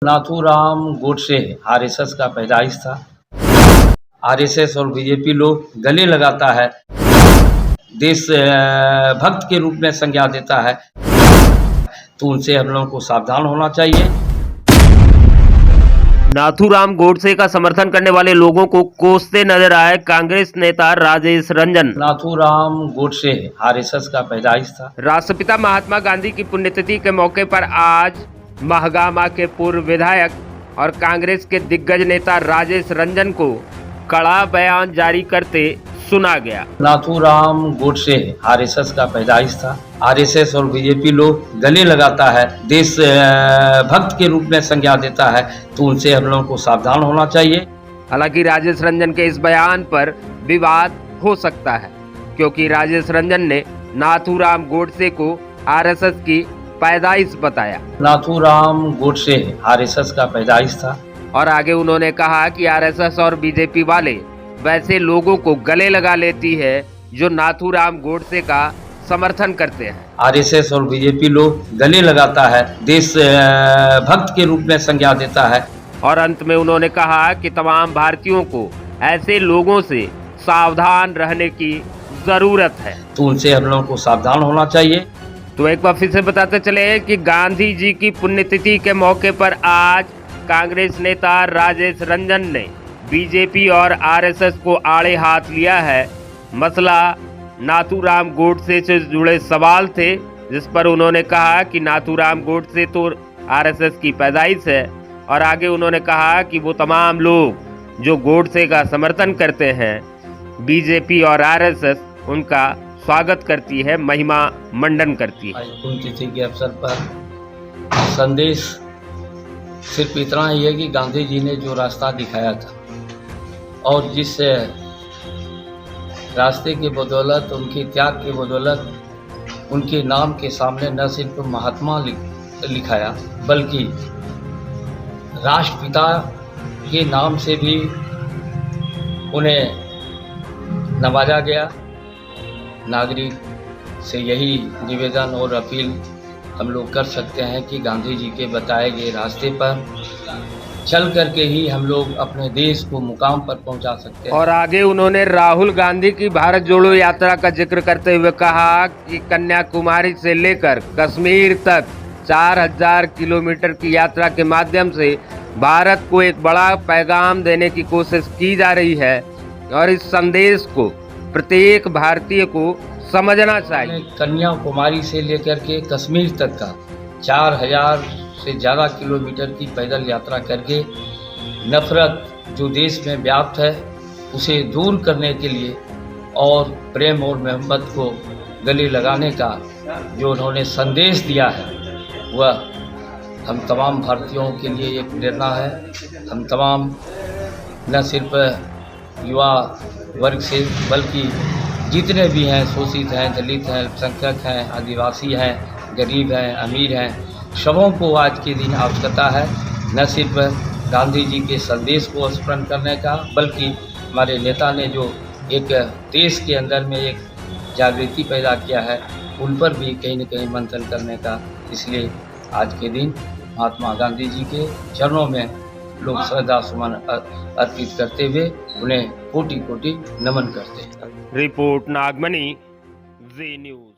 Nathuram Godse RSS का पैदाइश था। आरएसएस और बीजेपी लोग गले लगाता है, देश भक्त के रूप में संज्ञा देता है, तो उनसे हम लोगों को सावधान होना चाहिए। नाथूराम गोडसे का समर्थन करने वाले लोगों को कोसते नजर आए कांग्रेस नेता राजेश रंजन। नाथूराम गोडसे आरएसएस का पैदाइश था। राष्ट्रपिता महात्मा गांधी की पुण्यतिथि के मौके पर आज महागामा के पूर्व विधायक और कांग्रेस के दिग्गज नेता राजेश रंजन को कड़ा बयान जारी करते सुना गया। नाथूराम गोडसे आरएसएस का पैदाइश था। आरएसएस और बीजेपी लोग गले लगाता है, देश भक्त के रूप में संज्ञा देता है, तो उनसे हम लोगों को सावधान होना चाहिए। हालांकि राजेश रंजन के इस बयान पर विवाद हो सकता है, क्योंकि राजेश रंजन ने नाथूराम गोडसे को आरएसएस की पैदाइश बताया। नाथूराम गोडसे आरएसएस का पैदाइश था और आगे उन्होंने कहा कि आरएसएस और बीजेपी वाले वैसे लोगों को गले लगा लेती है जो नाथूराम गोडसे का समर्थन करते हैं। आरएसएस और बीजेपी लोग गले लगाता है, देश भक्त के रूप में संज्ञा देता है। और अंत में उन्होंने कहा कि तमाम भारतीयों को ऐसे लोगों से सावधान रहने की जरूरत है, तो उनसे हम लोगों को सावधान होना चाहिए। तो एक बार फिर से बताते चले कि गांधी जी की पुण्यतिथि के मौके पर आज कांग्रेस नेता राजेश रंजन ने बीजेपी और आरएसएस को आड़े हाथ लिया है। मसला नाथूराम गोडसे से जुड़े सवाल थे, जिस पर उन्होंने कहा कि नाथूराम गोडसे तो आरएसएस की पैदाइश है, और आगे उन्होंने कहा कि वो तमाम लोग जो गोडसे का समर्थन करते हैं, बीजेपी और आरएसएस उनका स्वागत करती है, महिमा मंडन करती है। पुण्यतिथि के अवसर पर संदेश सिर्फ इतना ही है कि गांधी जी ने जो रास्ता दिखाया था और जिस रास्ते की बदौलत, उनके त्याग की बदौलत, उनके नाम के सामने न सिर्फ महात्मा लिखाया, बल्कि राष्ट्रपिता के नाम से भी उन्हें नवाजा गया। नागरिक से यही निवेदन और अपील हम लोग कर सकते हैं कि गांधी जी के बताए गए रास्ते पर चल करके ही हम लोग अपने देश को मुकाम पर पहुंचा सकते हैं। और आगे उन्होंने राहुल गांधी की भारत जोड़ो यात्रा का जिक्र करते हुए कहा कि कन्याकुमारी से लेकर कश्मीर तक 4000 किलोमीटर की यात्रा के माध्यम से भारत को एक बड़ा पैगाम देने की कोशिश की जा रही है, और इस संदेश को प्रत्येक भारतीय को समझना चाहिए। कन्याकुमारी से लेकर के कश्मीर तक का 4000 से ज़्यादा किलोमीटर की पैदल यात्रा करके नफरत जो देश में व्याप्त है उसे दूर करने के लिए और प्रेम और मोहब्बत को गले लगाने का जो उन्होंने संदेश दिया है, वह हम तमाम भारतीयों के लिए एक प्रेरणा है। हम तमाम न सिर्फ युवा वर्ग से, बल्कि जितने भी हैं, शोषित हैं, दलित हैं, अल्पसंख्यक हैं, आदिवासी हैं, गरीब हैं, अमीर हैं, सबों को आज के दिन आवश्यकता है न सिर्फ गांधी जी के संदेश को स्मरण करने का, बल्कि हमारे नेता ने जो एक देश के अंदर में एक जागृति पैदा किया है, उन पर भी कहीं न कहीं मंथन करने का। इसलिए आज के दिन महात्मा गांधी जी के चरणों में लोग श्रद्धा सुमन अर्पित करते हुए उन्हें कोटि कोटि नमन करते हैं। रिपोर्ट नागमणि, जी न्यूज।